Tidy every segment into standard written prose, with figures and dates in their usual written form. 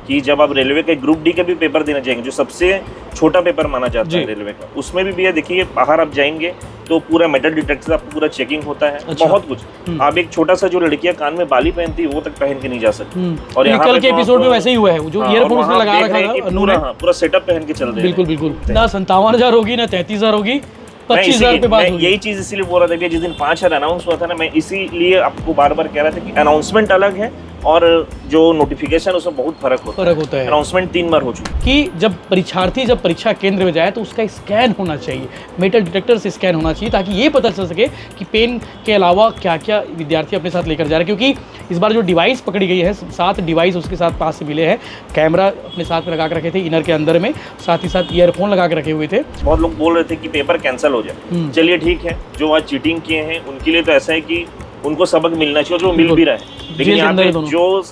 कि जब आप रेलवे के ग्रुप डी के भी पेपर देने जाएंगे, जो सबसे छोटा पेपर माना जाता है रेलवे का, उसमें भी भैया देखिए बाहर आप जाएंगे तो पूरा मेटल डिटेक्टर आपको पूरा चेकिंग होता है। अच्छा। बहुत कुछ आप एक छोटा सा जो लड़कियां कान में बाली पहनती है वो तक पहन के नहीं जा सकती। और यहाँ कल के एपिसोड में वैसे ही हुआ है, जो ईयरफोन उसने लगा रखा था, पूरा सेटअप पहन के चल रहे हैं। बिल्कुल बिल्कुल, ना 57,000 होगी ना 33,000 होगी, 25,000 पे बात होगी। यही चीज इसीलिए बोल रहा था जिस दिन 5,000 अनाउंस हुआ था ना, मैं इसीलिए आपको बार बार कह रहा था कि अनाउंसमेंट अलग है और जो नोटिफिकेशन उसमें बहुत फर्क होता है। अनाउंसमेंट 3 बार हो चुकी कि जब परीक्षा केंद्र में जाए तो उसका स्कैन होना चाहिए, मेटल डिटेक्टर से स्कैन होना चाहिए, ताकि ये पता चल सके कि पेन के अलावा क्या क्या विद्यार्थी अपने साथ लेकर जा रहे हैं। क्योंकि इस बार जो डिवाइस पकड़ी गई है, 7 डिवाइस उसके साथ पास से मिले हैं। कैमरा अपने साथ में लगा के रखे थे इनर के अंदर में, साथ ही साथ ईयरफोन लगा के रखे हुए थे। बहुत लोग बोल रहे थे कि पेपर कैंसिल हो जाए। चलिए ठीक है, जो आज चीटिंग किए हैं उनके लिए तो ऐसा है कि उनको सबक मिलना चाहिए, जो मिल भी रहा है। लेकिन यहाँ पे जो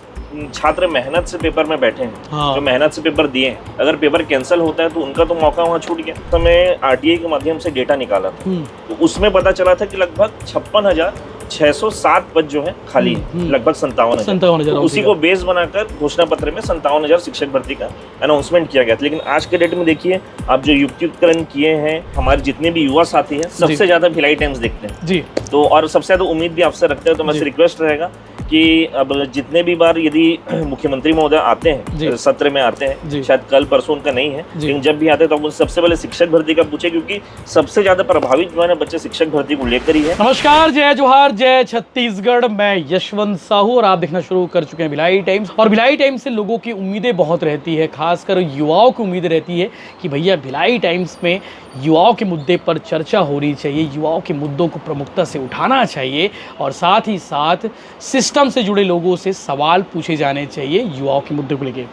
छात्र मेहनत से पेपर में बैठे हैं, जो मेहनत से पेपर दिए हैं, अगर पेपर कैंसिल होता है तो उनका तो मौका वहाँ छूट गया। तो मैं आरटीआई के माध्यम से डेटा निकाला था, तो उसमें पता चला था कि लगभग 56,607 पद जो है खाली है, लगभग 57,000। उसी को बेस बनाकर घोषणा पत्र में 57,000 शिक्षक भर्ती का अनाउंसमेंट किया गया था। लेकिन आज के डेट में देखिए, आप जो युक्तिकरण किए हैं, हमारे जितने भी युवा साथी हैं, सबसे ज्यादा भिलाई टाइम्स देखते हैं जी, तो और सबसे ज्यादा उम्मीद भी आपसे रखते हैं। तो मैं रिक्वेस्ट रहेगा कि अब जितने भी बार यदि मुख्यमंत्री महोदय आते हैं, सत्र में आते हैं, शायद कल परसों उनका नहीं है, लेकिन जब भी आते हैं तो उन सबसे पहले शिक्षक भर्ती का पूछे, क्योंकि सबसे ज्यादा प्रभावित जो है ना बच्चे शिक्षक भर्ती को लेकर ही है। नमस्कार, जय जोहार, जय छत्तीसगढ़। मैं यशवंत साहू और आप देखना शुरू कर चुके हैं भिलाई टाइम्स। और भिलाई टाइम्स से लोगों की उम्मीदें बहुत रहती है, खासकर युवाओं की उम्मीद रहती है कि भैया भिलाई टाइम्स में युवाओं के मुद्दे पर चर्चा होनी चाहिए, युवाओं के मुद्दों को प्रमुखता से उठाना चाहिए, और साथ ही साथ सिस्टम से जुड़े लोगों से सवाल पूछे जाने चाहिए युवाओं के मुद्दे को लेकर।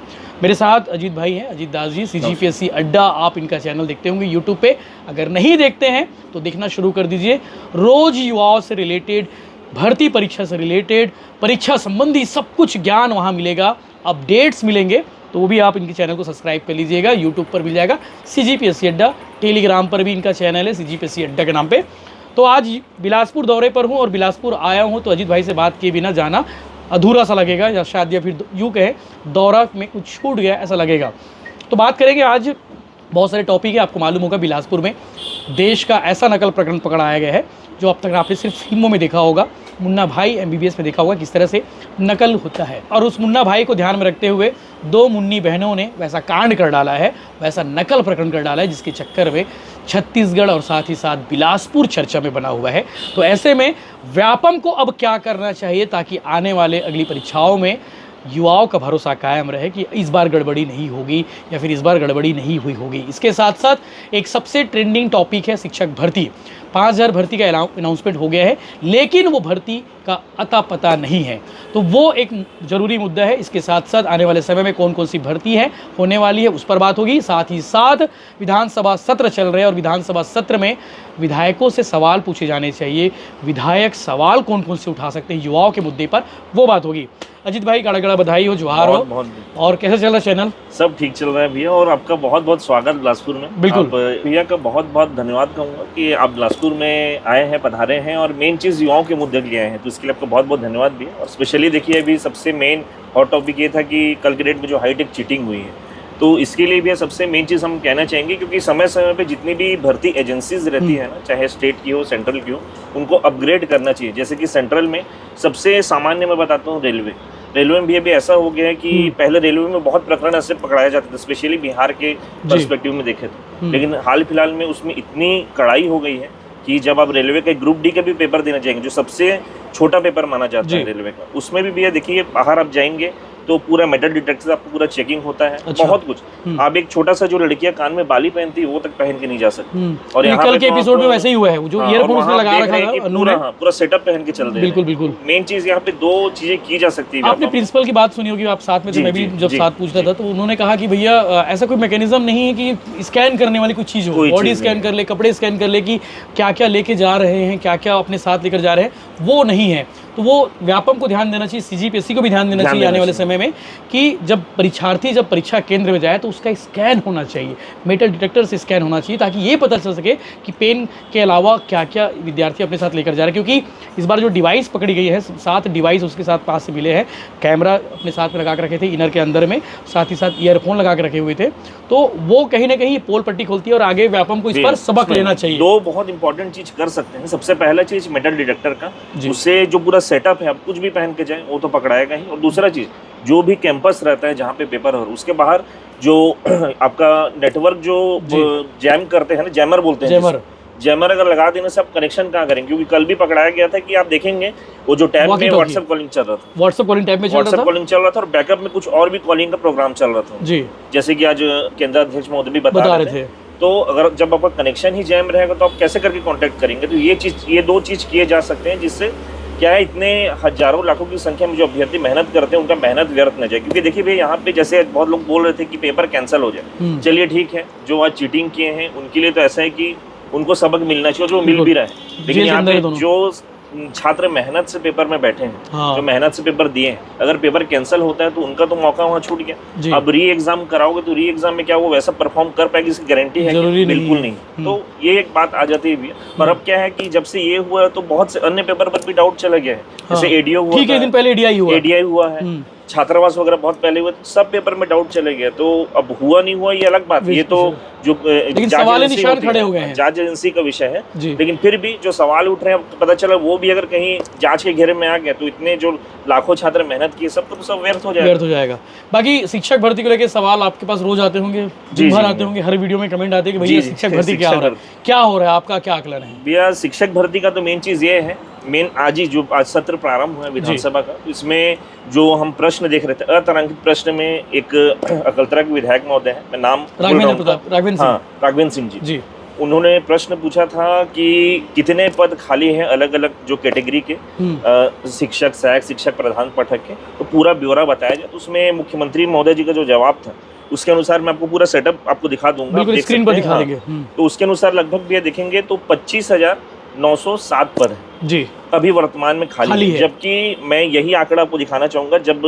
मेरे साथ अजीत भाई हैं, अजीत दास जी, CGPSC अड्डा। आप इनका चैनल देखते होंगे यूट्यूब पे, अगर नहीं देखते हैं तो देखना शुरू कर दीजिए। रोज़ युवाओं से रिलेटेड, भर्ती परीक्षा से रिलेटेड, परीक्षा संबंधी सब कुछ ज्ञान वहाँ मिलेगा, अपडेट्स मिलेंगे। तो वो भी आप इनके चैनल को सब्सक्राइब कर लीजिएगा। यूट्यूब पर मिल जाएगा CGPSC अड्डा, टेलीग्राम पर भी इनका चैनल है CGPSC अड्डा के नाम पे। तो आज बिलासपुर दौरे पर हूँ और बिलासपुर आया हूँ, तो अजीत भाई से बात किए बिना जाना अधूरा सा लगेगा, या शायद या फिर यूँ कहें दौरा में कुछ छूट गया ऐसा लगेगा। तो बात करेंगे आज, बहुत सारे टॉपिक है। आपको मालूम होगा बिलासपुर में देश का ऐसा नकल प्रकरण पकड़ाया गया है जो अब तक आपने सिर्फ फिल्मों में देखा होगा। मुन्ना भाई MBBS में देखा होगा किस तरह से नकल होता है, और उस मुन्ना भाई को ध्यान में रखते हुए 2 मुन्नी बहनों ने वैसा कांड कर डाला है, वैसा नकल प्रकरण कर डाला है, जिसके चक्कर में छत्तीसगढ़ और साथ ही साथ बिलासपुर चर्चा में बना हुआ है। तो ऐसे में व्यापम को अब क्या करना चाहिए ताकि आने वाले अगली परीक्षाओं में युवाओं का भरोसा कायम रहे कि इस बार गड़बड़ी नहीं होगी या फिर इस बार गड़बड़ी नहीं हुई होगी। इसके साथ साथ एक सबसे ट्रेंडिंग टॉपिक है शिक्षक भर्ती। 5,000 भर्ती का अनाउंसमेंट हो गया है, लेकिन वो भर्ती का अता पता नहीं है, तो वो एक ज़रूरी मुद्दा है। इसके साथ साथ आने वाले समय में कौन कौन सी भर्ती है होने वाली है उस पर बात होगी। साथ ही साथ विधानसभा सत्र चल रहे हैं और विधानसभा सत्र में विधायकों से सवाल पूछे जाने चाहिए। विधायक सवाल कौन कौन से उठा सकते हैं युवाओं के मुद्दे पर, वो बात होगी। अजीत भाई गड़ा गड़ा बधाई हो, जोहार हो। और कैसे चल रहा है चैनल? सब ठीक चल रहा है भैया, और आपका बहुत बहुत स्वागत बिलासपुर में। बिल्कुल भैया का बहुत बहुत धन्यवाद कहूँगा कि आप बिलासपुर में आए हैं, पधारे हैं, और मेन चीज़ युवाओं के मुद्दे लिए आए हैं, तो इसके लिए आपका बहुत बहुत धन्यवाद भी है। और स्पेशली देखिए, अभी सबसे मेन हॉट टॉपिक ये था कि कल के डेट में जो हाईटेक चीटिंग हुई है, तो इसके लिए भी सबसे मेन चीज़ हम कहना चाहेंगे, क्योंकि समय समय पे जितनी भी भर्ती एजेंसीज रहती है ना, चाहे स्टेट की हो सेंट्रल की हो, उनको अपग्रेड करना चाहिए। जैसे कि सेंट्रल में सबसे सामान्य मैं बताता हूँ, रेलवे में भी ऐसा हो गया है कि पहले रेलवे में बहुत प्रकरण ऐसे पकड़ाया जाता था, स्पेशली बिहार के पर्सपेक्टिव में देखे तो, लेकिन हाल फिलहाल में उसमें इतनी कड़ाई हो गई है कि जब आप रेलवे के ग्रुप डी के भी पेपर देने जाएंगे, जो सबसे छोटा पेपर माना जाता है रेलवे का, उसमें भी भैया देखिए बाहर आप जाएंगे तो पूरा मेटल डिटेक्टर आपको पूरा चेकिंग होता है। अच्छा। बहुत कुछ आप एक छोटा सा जो लड़कियां कान में बाली पहनती है वो तक पहन के नहीं जा सकती। और यहाँ कल के एपिसोड में वैसे ही हुआ है, जो ईयरफोन उसने लगा रखा था, पूरा सेटअप पहन के चल रहे हैं। बिल्कुल बिल्कुल। मेन चीज यहाँ पे 2 चीजें की जा सकती है। आपने प्रिंसिपल की बात सुनी होगी, आप साथ में थे, मैं भी जब साथ पूछता था तो उन्होंने कहा कि भैया ऐसा कोई मैकेनिज्म नहीं है कि स्कैन करने वाली कुछ चीज हो, बॉडी स्कैन कर ले, कपड़े स्कैन कर ले, कि क्या क्या लेके जा रहे हैं, क्या क्या अपने साथ लेकर जा रहे हैं, वो नहीं है। तो वो व्यापम को ध्यान देना चाहिए, सीजीपीएससी को भी ध्यान देना चाहिए आने वाले समय में कि जब परीक्षा केंद्र में जाए तो उसका स्कैन होना चाहिए, मेटल डिटेक्टर से स्कैन होना चाहिए, ताकि ये पता चल सके कि पेन के अलावा क्या क्या विद्यार्थी अपने साथ लेकर जा रहे हैं। क्योंकि इस बार जो डिवाइस पकड़ी गई है, 7 डिवाइस उसके साथ पास से मिले हैं, कैमरा अपने साथ में लगा कर रखे थे इनर के अंदर में, साथ ही साथ ईयरफोन लगा कर रखे हुए थे, तो वो कहीं ना कहीं पोल पट्टी खोलती है और आगे व्यापम को इस पर सबक लेना चाहिए। दो बहुत इंपॉर्टेंट चीज कर सकते हैं। सबसे पहला चीज मेटल डिटेक्टर का, उससे जो पूरा सेटअप है, आप कुछ भी पहन के जाए वो तो पकड़ाएगा ही। और दूसरा चीज, जो भी कैंपस रहता है जहाँ पे पेपर हो, उसके बाहर जो आपका नेटवर्क जो जैम करते हैं ना, जैमर बोलते हैं, जैमर अगर लगा देने से आप कनेक्शन कहाँ करेंगे? क्योंकि कल भी पकड़ाया गया था कि आप देखेंगे वो जो टैब में व्हाट्सएप कॉलिंग चल रहा था, व्हाट्सएप कॉलिंग टैब में चल रहा था और बैकअप में कुछ और भी कॉलिंग का प्रोग्राम चल रहा था जी, जैसे कि आज केंद्र अध्यक्ष महोदय भी बता रहे थे। तो अगर जब आपका कनेक्शन ही जैम रहेगा तो आप कैसे करके कांटेक्ट करेंगे? तो ये दो चीज किए जा सकते हैं, जिससे क्या है, इतने हजारों लाखों की संख्या में जो अभ्यर्थी मेहनत करते हैं उनका मेहनत व्यर्थ न जाए। क्योंकि देखिए भैया, यहाँ पे जैसे बहुत लोग बोल रहे थे कि पेपर कैंसिल हो जाए, चलिए ठीक है, जो आज चीटिंग किए हैं उनके लिए तो ऐसा है कि उनको सबक मिलना चाहिए, जो मिल भी रहा है। लेकिन यहाँ पे जो छात्र मेहनत से पेपर में बैठे हैं, जो मेहनत से पेपर दिए हैं, अगर पेपर कैंसिल होता है तो उनका तो मौका वहाँ छूट गया। अब री एग्जाम कराओगे तो री एग्जाम में क्या वो वैसा परफॉर्म कर पाएगी, इसकी गारंटी है? बिल्कुल नहीं। तो ये एक बात आ जाती है। और अब क्या है कि जब से ये हुआ तो बहुत से अन्य पेपर पर भी डाउट चला गया है। जैसे एडीओ हुआ, दिन पहले एडीआई हुआ है, छात्रावास वगैरह बहुत पहले हुए, सब पेपर में डाउट चले गए। तो अब हुआ नहीं हुआ ये अलग बात है, ये तो जो सवाल निशान खड़े हो गए हैं, जांच एजेंसी का विषय है। लेकिन फिर भी जो सवाल उठ रहे हैं, पता चला वो भी अगर कहीं जांच के घेरे में आ गया तो इतने जो लाखों छात्र मेहनत किए, सब तो सब व्यर्थ हो जाएगा। बाकी शिक्षक भर्ती को लेकर सवाल आपके पास रोज आते होंगे, दिन भर आते होंगे, हर वीडियो में कमेंट आते हैं कि भैया शिक्षक भर्ती क्या हो रहा है, आपका क्या आकलन है? भैया शिक्षक भर्ती का तो मेन चीज ये है, आज सत्र प्रारंभ हुआ है विधानसभा का, इसमें जो हम प्रश्न देख रहे थे, अतारांकित प्रश्न में एक अकलतरा के विधायक महोदय है, मैं नाम राघवेंद्र सिंह जी, उन्होंने प्रश्न पूछा था कि कितने पद खाली हैं अलग अलग जो कैटेगरी के, शिक्षक, सहायक शिक्षक, प्रधान पाठक के, तो पूरा ब्यौरा बताया जाए। तो उसमें मुख्यमंत्री महोदय जी का जो जवाब था उसके अनुसार मैं आपको पूरा सेटअप आपको दिखा दूंगा, स्क्रीन पर दिखा देंगे। तो उसके अनुसार लगभग भी देखेंगे तो 25,907 पद है जी अभी वर्तमान में खाली है। जबकि मैं यही आंकड़ा आपको दिखाना चाहूंगा, जब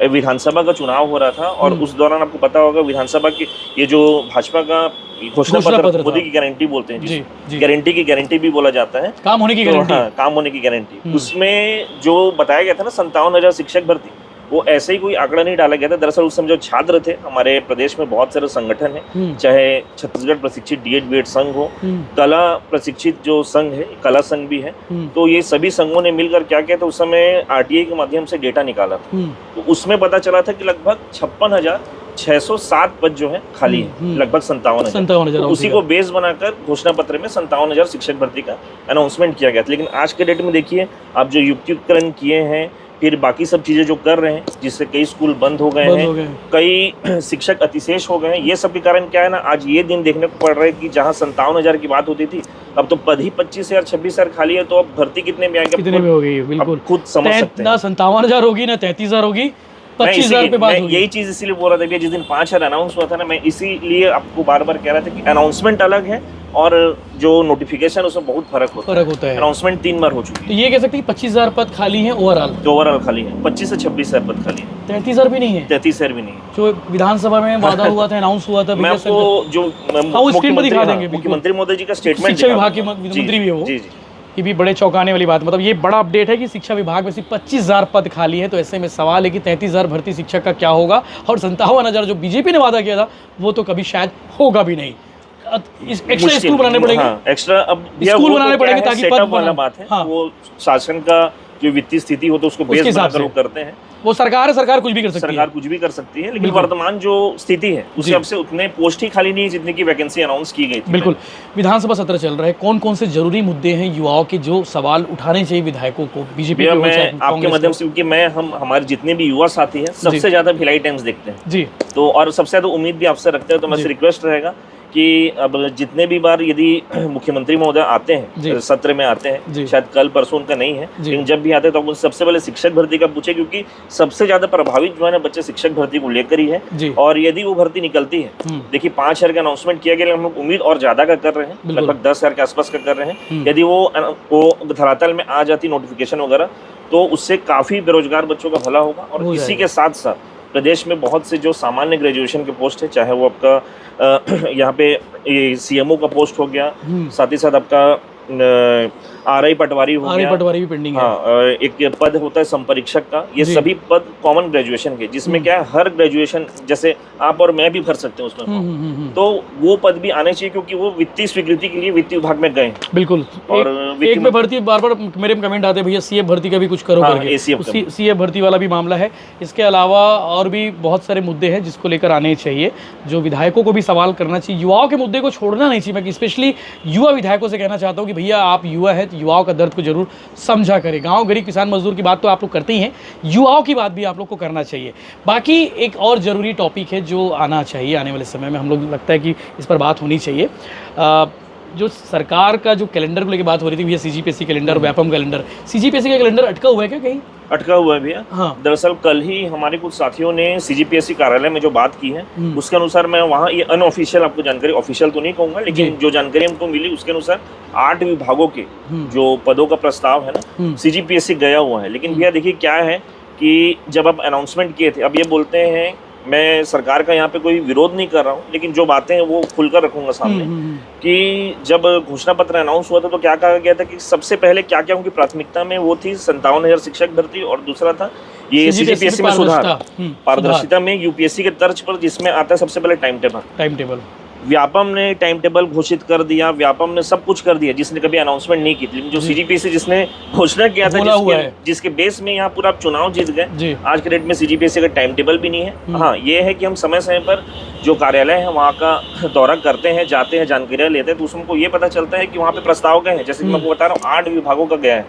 विधानसभा का चुनाव हो रहा था और उस दौरान आपको पता होगा विधानसभा की ये जो भाजपा का घोषणा पत्र, मोदी की गारंटी बोलते हैं, जी गारंटी की गारंटी भी बोला जाता है, काम होने की गारंटी, काम होने की गारंटी। उसमें जो बताया गया था ना 57,000 शिक्षक भर्ती, वो ऐसे ही कोई आंकड़ा नहीं डाला गया था। दरअसल उस समय जो छात्र थे, हमारे प्रदेश में बहुत सारे संगठन हैं, चाहे छत्तीसगढ़ प्रशिक्षित डीएड बीएड संघ हो, कला प्रशिक्षित जो संघ है, कला संघ भी है, तो ये सभी संघों ने मिलकर क्या किया था, उस समय आरटीआई के माध्यम से डेटा निकाला था। तो उसमें पता चला था कि लगभग 56,607 पद जो है खाली है, लगभग 57,000। तो उसी को बेस बनाकर घोषणा पत्र में 57,000 शिक्षक भर्ती का अनाउंसमेंट किया गया था। लेकिन आज के डेट में देखिए, आप जो युक्तिकरण किए हैं, फिर बाकी सब चीजें जो कर रहे हैं, जिससे कई स्कूल बंद हो गए हैं, कई शिक्षक अतिशेष हो गए हैं, ये सब के कारण क्या है ना, आज ये दिन देखने को पड़ रहा है कि जहां 57,000 की बात होती थी, अब तो पद ही 25,000 26,000 खाली है। तो अब भर्ती कितने में आएगी, कितने में हो गई? बिल्कुल खुद समझ सकते हैं, ना 57,000 होगी ना 33,000 होगी, 25,000 पे बात होगी। यही चीज इसीलिए बोल रहा था, जिस दिन 5,000 अनाउंस हुआ था ना, मैं इसीलिए आपको बार बार कह रहा था कि अनाउंसमेंट अलग है और जो नोटिफिकेशन उसमें बहुत फर्क होता है। अनाउंसमेंट 3 बार हो चुकी है। तो ये कह सकते हैं 25,000 पद खाली हैं ओवरऑल खाली है, 25 से 26,000 पद खाली है। 33,000 भी नहीं है, 33,000 भी नहीं है। जो विधानसभा में वादा हुआ था, अनाउंस हुआ था, मैं आपको जो स्क्रीन पर दिखा देंगे, मुख्यमंत्री महोदय जी का स्टेटमेंट, शिक्षा विभाग के मंत्री भी हो, ये भी बड़े चौंकाने वाली बात, मतलब ये बड़ा अपडेट है कि शिक्षा विभाग में सिर्फ 25,000 पद खाली है। तो ऐसे में सवाल है कि 33,000 भर्ती शिक्षक का क्या होगा, और 57,000 जो बीजेपी ने वादा किया था वो तो कभी शायद होगा भी नहीं। एक्स्ट्रा स्कूल बनाने पड़ेंगे, एक्स्ट्रा अब स्कूल बनाने पड़ेंगे ताकि पद वाला बात है। वो शासन का जो वित्तीय स्थिति हो तो उसको बेस बनाकर वो करते हैं। वो सरकार है, सरकार कुछ भी कर सकती है, सरकार कुछ भी कर सकती है, लेकिन वर्तमान जो स्थिति है उस हिसाब से उतने पोस्ट ही खाली नहीं जितने की वैकेंसी अनाउंस की गई थी। बिल्कुल। विधानसभा सत्र चल रहा है, कौन कौन से जरूरी मुद्दे हैं युवाओं के जो सवाल उठाने चाहिए विधायकों को, बीजेपी को? मैं आपके माध्यम से, क्योंकि मैं हमारे जितने भी युवा साथी हैं सबसे ज्यादा भिलाई टाइम्स देखते हैं जी, तो और सबसे ज्यादा उम्मीद भी आपसे रखते हैं, तो मैं रिक्वेस्ट रहेगा कि अब जितने भी बार यदि मुख्यमंत्री महोदय आते हैं, सत्र में आते हैं, शायद कल परसों उनका नहीं है, लेकिन जब भी आते हैं तो उन सबसे पहले शिक्षक भर्ती का पूछे, क्योंकि सबसे ज्यादा प्रभावित जो है ना बच्चे शिक्षक भर्ती को लेकर ही है। और यदि वो भर्ती निकलती है, देखिए 5,000 का अनाउंसमेंट किया गया, हम लोग उम्मीद और ज्यादा का कर रहे हैं, लगभग 10,000 के आसपास का कर रहे हैं। यदि वो धरातल में आ जाती नोटिफिकेशन वगैरह, तो उससे काफी बेरोजगार बच्चों का भला होगा। और इसी के साथ साथ प्रदेश में बहुत से जो सामान्य ग्रेजुएशन के पोस्ट है, चाहे वो आपका यहाँ पे CMO का पोस्ट हो गया, साथ ही साथ आपका RI पटवारी हो गया, पटवारी भी पेंडिंग है। हाँ, एक पद होता है संपरीक्षक का, ये सभी पद कॉमन ग्रेजुएशन के, जिसमें क्या है हर ग्रेजुएशन जैसे आप और मैं भी भर सकते हैं उसमें, तो वो पद भी आने चाहिए, क्योंकि वो वित्तीय स्वीकृति के लिए वित्तीय विभाग में गए। बिल्कुल। और एक में भर्ती बार बार मेरे कमेंट आते हैं, भैया CF भर्ती का भी कुछ करो करके, CF भर्ती वाला भी मामला है। इसके अलावा और भी बहुत सारे मुद्दे हैं जिसको लेकर आने चाहिए, जो विधायकों को भी सवाल करना चाहिए। युवाओं के मुद्दे को छोड़ना नहीं चाहिए। मैं स्पेशली युवा विधायकों से कहना चाहता हूँ कि भैया आप युवा है, युवाओं का दर्द को जरूर समझा करें। गांव गरीब किसान मजदूर की बात तो आप लोग करते ही हैं, युवाओं की बात भी आप लोग को करना चाहिए। बाकी एक और ज़रूरी टॉपिक है जो आना चाहिए, आने वाले समय में हम लोग लगता है कि इस पर बात होनी चाहिए। जो सरकार का जो कैलेंडर को लेकर बात हो रही थी भैया, CGPSC calendar, Vyapam calendar, CGPSC का कैलेंडर अटका हुआ है क्या कहीं? अटका हुआ है भैया। हाँ। दरअसल कल ही हमारे कुछ साथियों ने CGPSC कार्यालय में जो बात की है, उसके अनुसार मैं वहाँ ये अनऑफिशियल आपको जानकारी, ऑफिशियल तो नहीं कहूँगा, लेकिन जो जानकारी हमको मिली उसके अनुसार 8 विभागों के जो पदों का प्रस्ताव है ना, CGPSC गया हुआ है। लेकिन भैया देखिए क्या है कि जब आप अनाउंसमेंट किए थे, अब ये बोलते हैं, मैं सरकार का यहाँ पे कोई विरोध नहीं कर रहा हूँ, लेकिन जो बातें हैं वो खुलकर रखूंगा सामने, कि जब घोषणा पत्र अनाउंस हुआ था तो क्या कहा गया था कि सबसे पहले क्या क्या उनकी प्राथमिकता में वो थी 57,000 शिक्षक भर्ती, और दूसरा था ये CGPSC में सुधार, पारदर्शिता में UPSC के तर्ज पर, जिसमें आता है सबसे पहले टाइम टेबल। व्यापम ने टाइम टेबल घोषित कर दिया, व्यापम ने सब कुछ कर दिया, जिसने कभी अनाउंसमेंट नहीं की थी। लेकिन जो CGPSC जिसने घोषणा किया था, जिसके बेस में यहाँ पूरा चुनाव जीत गए, आज के डेट में CGPSC का टाइम टेबल भी नहीं है। हाँ, ये है कि हम समय समय पर जो कार्यालय है वहाँ का दौरा करते हैं, जाते हैं, जानकारियाँ लेते हैं, तो उसमें को ये पता चलता है कि वहाँ पे प्रस्ताव गए हैं। जैसे कि मैं आपको बता रहा हूँ 8 विभागों का गया है,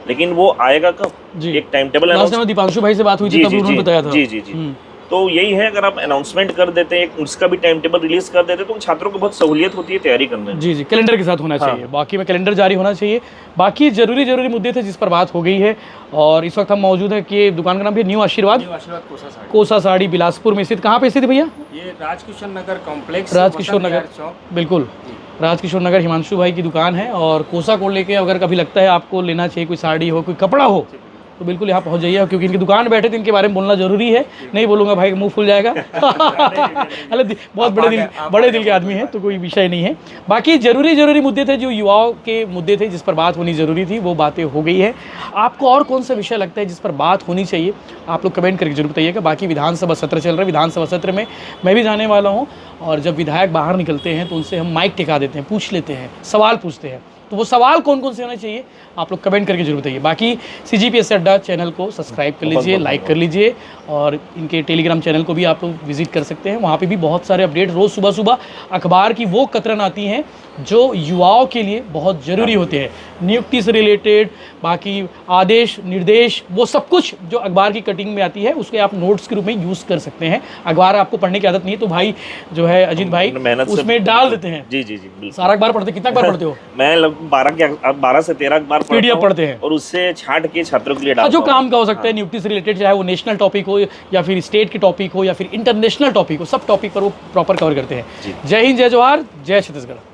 लेकिन वो आएगा कब? एक टाइम टेबल। दीपांशु भाई से बात हुई थी, तब उन्होंने बताया था। जी। तो यही है, अगर आप अनाउंसमेंट कर देते हैं, उसका भी टाइम टेबल रिलीज कर देते तो छात्रों को बहुत सहूलियत होती है तैयारी करने में। जी, कैलेंडर के साथ होना चाहिए। बाकी में कैलेंडर जारी होना चाहिए। बाकी जरूरी मुद्दे थे जिस पर बात हो गई है। और इस वक्त हम मौजूद है कि दुकान का नाम है न्यू आशीर्वाद कोसा साड़ी, बिलासपुर में स्थित। कहाँ पे स्थित भैया? ये राजकिशोर नगर कॉम्प्लेक्स, राजकिशोर नगर, बिल्कुल राजकिशोर नगर, हिमांशु भाई की दुकान है। और कोसा को लेके अगर कभी लगता है आपको लेना चाहिए, कोई साड़ी हो, कोई कपड़ा हो, तो बिल्कुल यहाँ पहुँच जाइए, क्योंकि इनकी दुकान बैठे थे, इनके बारे में बोलना जरूरी है। नहीं बोलूँगा भाई मुंह फूल जाएगा। अरे बहुत बड़े दिल के आदमी हैं, तो कोई विषय नहीं है। बाकी जरूरी मुद्दे थे, जो युवाओं के मुद्दे थे, जिस पर बात होनी जरूरी थी, वो बातें हो गई है। आपको और कौन सा विषय लगता है जिस पर बात होनी चाहिए, आप लोग कमेंट करके जरूर बताइएगा। बाकी विधानसभा सत्र चल रहा है, विधानसभा सत्र में मैं भी जाने वाला हूँ, और जब विधायक बाहर निकलते हैं तो उनसे हम माइक टिका देते हैं, पूछ लेते हैं, सवाल पूछते हैं। तो वो सवाल कौन कौन से होने चाहिए, आप लोग कमेंट करके जरूर बताइए। बाकी CGPSC अड्डा चैनल को सब्सक्राइब कर लीजिए, लाइक कर लीजिए, और इनके टेलीग्राम चैनल को भी आप लोग विजिट कर सकते हैं। वहाँ पे भी बहुत सारे अपडेट रोज़ सुबह अखबार की वो कतरन आती हैं जो युवाओं के लिए बहुत ज़रूरी होते हैं, नियुक्ति से रिलेटेड, बाकी आदेश निर्देश, वो सब कुछ जो अखबार की कटिंग में आती है, उसके आप नोट्स के रूप में यूज़ कर सकते हैं। अखबार आपको पढ़ने की आदत नहीं है तो भाई जो है अजीत भाई उसमें डाल देते हैं। जी सारा अखबार पढ़ते, कितना अखबार पढ़ते हो? मैं 12 से 13 अखबार PDF पढ़ते हैं, और उससे छांट के छात्रों के लिए डालता जो काम का हो सकता है नियुक्ति से रिलेटेड, चाहे वो नेशनल टॉपिक हो या फिर स्टेट के टॉपिक हो या फिर इंटरनेशनल टॉपिक हो, सब टॉपिक पर वो प्रॉपर कवर करते हैं। जय हिंद, जय जवाहर, जय छत्तीसगढ़।